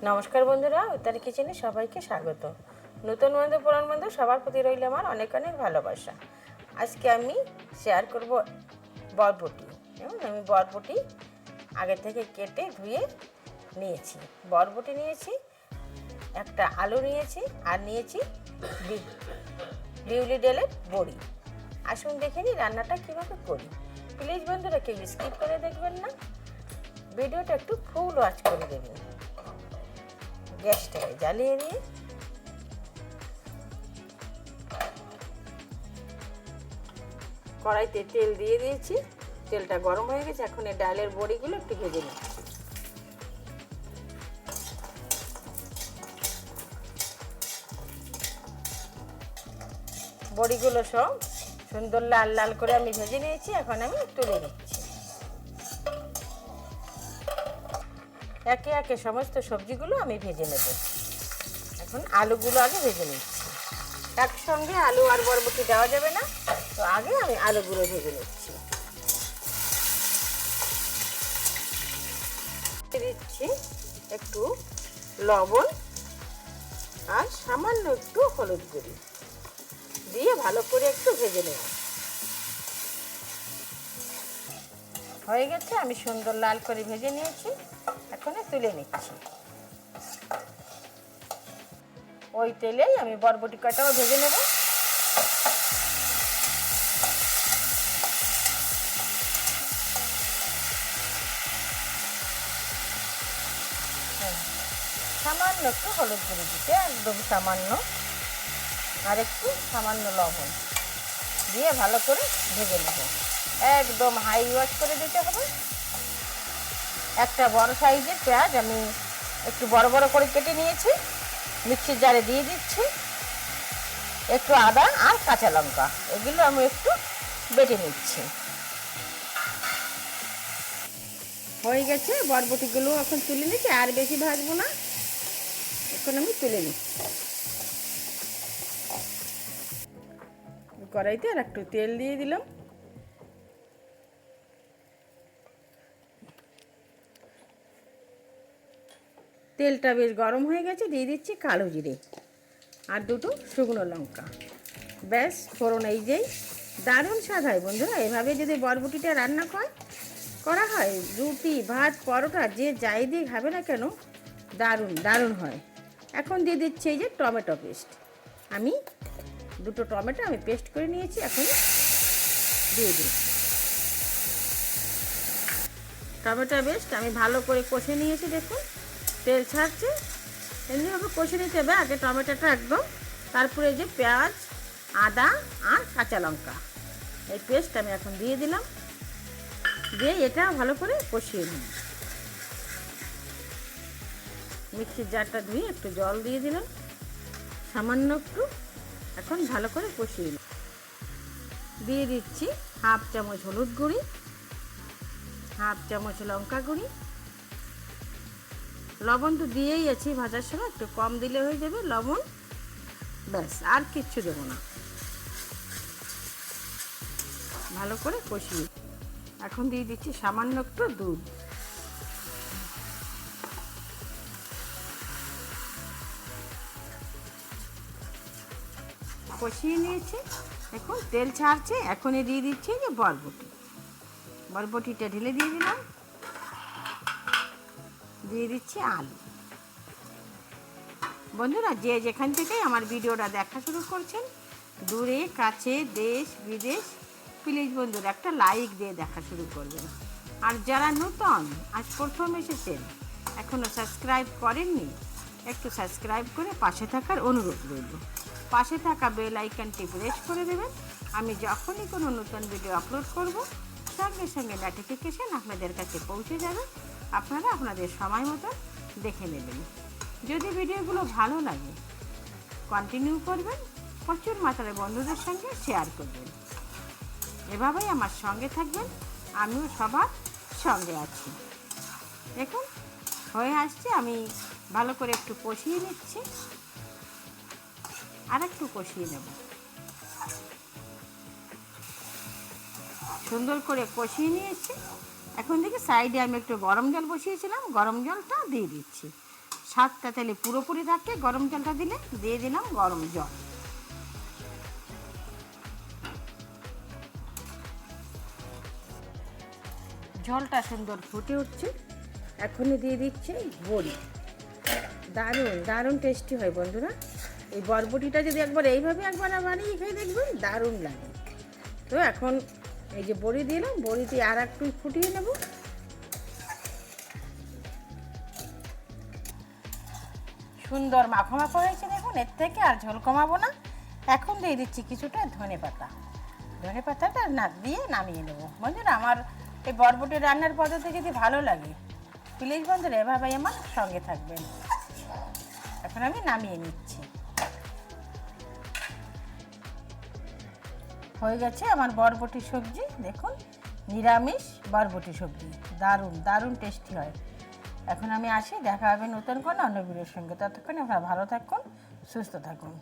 নমস্কার বন্ধুরা, উত্তর কিচেনে সবাইকে স্বাগত। নতুন বন্ধু পুরান বন্ধু সবার প্রতি রইল আমার অনেক অনেক ভালোবাসা। আজকে আমি শেয়ার করব বরবটি। আমি বরবটি আগে থেকে কেটে ধুয়ে নিয়েছি। বরবটি নিয়েছি, একটা আলু নিয়েছি, আর নিয়েছি বিউলি ডালের বড়ি। আসুন দেখে নিই রান্নাটা কীভাবে করি। প্লিজ বন্ধুরা কেউ স্কিপ করে দেখবেন না, ভিডিওটা একটু ফুল ওয়াচ করে দেবেন। গ্যাসটাকে জ্বালিয়ে নিয়ে কড়াইতে তেল দিয়ে দিয়েছি। তেলটা গরম হয়ে গেছে, এখন এই ডালের বড়িগুলো একটু ভেজে নিই। বড়িগুলো সব সুন্দর লাল লাল করে আমি ভেজে নিয়েছি, এখন আমি তুলে নিচ্ছি। একে একে সমস্ত সবজিগুলো আমি ভেজে নেব। এখন আলুগুলো আগে ভেজে নিচ্ছি। একসঙ্গে আলু আর বরবটি দেওয়া যাবে না, তো আগে আমি আলুগুলো ভেজে নিচ্ছি। দিচ্ছি একটু লবণ আর সামান্য একটু হলুদ গুঁড়ি দিয়ে ভালো করে একটু ভেজে নেব। হয়ে গেছে, আমি সুন্দর লাল করে ভেজে নিয়েছি, এখন তুলে নিচ্ছি। ওই তেলেই আমি বরবটি কটাও ভেজে নেব। সামান্য একটু হলুদ গুঁড়ি দিতে, একদম সামান্য, আর একটু সামান্য লবণ দিয়ে ভালো করে ভেজে নেব। একদম হাই ওয়াশ করে দিতে হবে। একটা বড় সাইজের পেঁয়াজ আমি একটু বড় বড় করে কেটে নিয়েছি, মিক্সির জারে দিয়ে দিচ্ছি। একটু আদা আর কাঁচা লঙ্কা, এগুলো আমি একটু বেটে নিচ্ছি। হয়ে গেছে, বরবটিগুলো এখন তুলে নিচ্ছি, আর বেশি ভাজবো না, এখন আমি তুলে নিচ্ছি। কড়াইতে আর একটু তেল দিয়ে দিলাম। তেলটা বেশ গরম হয়ে গেছে, দিয়ে দিচ্ছি কালো জিরে আর দুটো শুকনো লঙ্কা। ব্যাস, ফোড়ন এই যেই দারুণ স্বাদ হয় বন্ধুরা। এভাবে যদি বরবটিটা রান্না করা হয়, রুটি ভাত পরোটা যে যাই দিয়ে খাবে না কেন, দারুণ দারুণ হয়। এখন দিয়ে দিচ্ছি এই যে টমেটো পেস্ট। আমি দুটো টমেটো আমি পেস্ট করে নিয়েছি, এখন দিয়ে দিই। টমেটো পেস্ট আমি ভালো করে কষে নিয়েছি, দেখুন তেল ছাড়ছে। এমনিভাবে কষে নিতে হবে আগে টমেটোটা একদম, তারপরে যে পেঁয়াজ আদা আর কাঁচা লঙ্কা এই পেস্ট আমি এখন দিয়ে দিলাম, দিয়ে এটা ভালো করে কষিয়ে নিই। মিক্সির জারটা ধুয়ে একটু জল দিয়ে দিলাম, সামান্য একটু। এখন ভালো করে কষিয়ে নিই। দিয়ে দিচ্ছি হাফ চামচ হলুদ গুঁড়ি, হাফ চামচ লঙ্কা গুঁড়ি। লবণ তো দিয়েই আছি ভাজার সময়, একটু কম দিলে হয়ে যাবে লবণ। ব্যাস, আর কিচ্ছু দেবো না। ভালো করে কষিয়ে এখন দিয়ে দিচ্ছি সামান্য একটু দুধ। কষিয়ে নিয়েছি, এখন তেল ছাড়ছে। এখনই দিয়ে দিচ্ছি যে বরবটিটা ঢেলে দিয়ে দিলাম, দিয়ে দিচ্ছি আলু। বন্ধুরা যে যেখান থেকেই আমার ভিডিওটা দেখা শুরু করছেন, দূরে কাছে দেশ বিদেশ, প্লিজ বন্ধুরা একটা লাইক দিয়ে দেখা শুরু করবেন। আর যারা নতুন আজ প্রথম এসেছেন, এখনও সাবস্ক্রাইব করেননি, একটু সাবস্ক্রাইব করে পাশে থাকার অনুরোধ রইল। পাশে থাকা বেল আইকনটি প্রেস করে দেবেন। আমি যখনই কোনো নতুন ভিডিও আপলোড করব, সঙ্গে সঙ্গে নোটিফিকেশান আপনাদের কাছে পৌঁছে যাবে। আপনারা আপনাদের সময় মতো দেখে নেবেন। যদি ভিডিওগুলো ভালো লাগে কন্টিনিউ করবেন, প্রচুর মাত্রায় বন্ধুদের সঙ্গে শেয়ার করবেন। এভাবেই আমার সঙ্গে থাকবেন, আমিও সবার সঙ্গে আছি। দেখুন হয়ে আসছে, আমি ভালো করে একটু কষিয়ে নিচ্ছি, আর একটু কষিয়ে নেব। সুন্দর করে কষিয়ে নিয়েছি। এখন দেখি সাইডে আমি একটু গরম জল বসিয়েছিলাম, গরম জলটা দিয়ে দিচ্ছি। স্বাদটা তাহলে পুরোপুরি থাকে। গরম জলটা দিয়ে দিলাম গরম জল। জলটা সুন্দর ফুটে উঠছে, এখনই দিয়ে দিচ্ছি বড়ি। দারুণ দারুণ টেস্টি হয় বন্ধুরা। এই বরবটিটা যদি একবার এইভাবে একবার বানিয়ে খেয়ে দেখবেন, দারুণ লাগে। তো এখন এই যে বড়ি দিলাম, বড়ি দিয়ে আর একটু ফুটিয়ে নেব। সুন্দর মাখো মাখো হয়েছে দেখুন। এর থেকে আর ঝোল কমাবো না। এখন দিয়ে দিচ্ছি কিছুটা ধনে পাতা। ধনে পাতাটা দিয়ে নামিয়ে নেবো। বন্ধুরা, আমার এই বরবটি রান্নার পদ্ধতি যদি ভালো লাগে, প্লিজ বন্ধুরা এভাবে আমার সঙ্গে থাকবেন। এখন আমি নামিয়ে নিচ্ছি। হয়ে গেছে আমার বরবটি সবজি। দেখুন, নিরামিষ বরবটি সবজি, দারুণ দারুণ টেস্টি হয়। এখন আমি আসি, দেখা হবে নতুন কোনো অন্য ভিডিওর সঙ্গে। ততক্ষণে আপনারা ভালো থাকুন, সুস্থ থাকুন।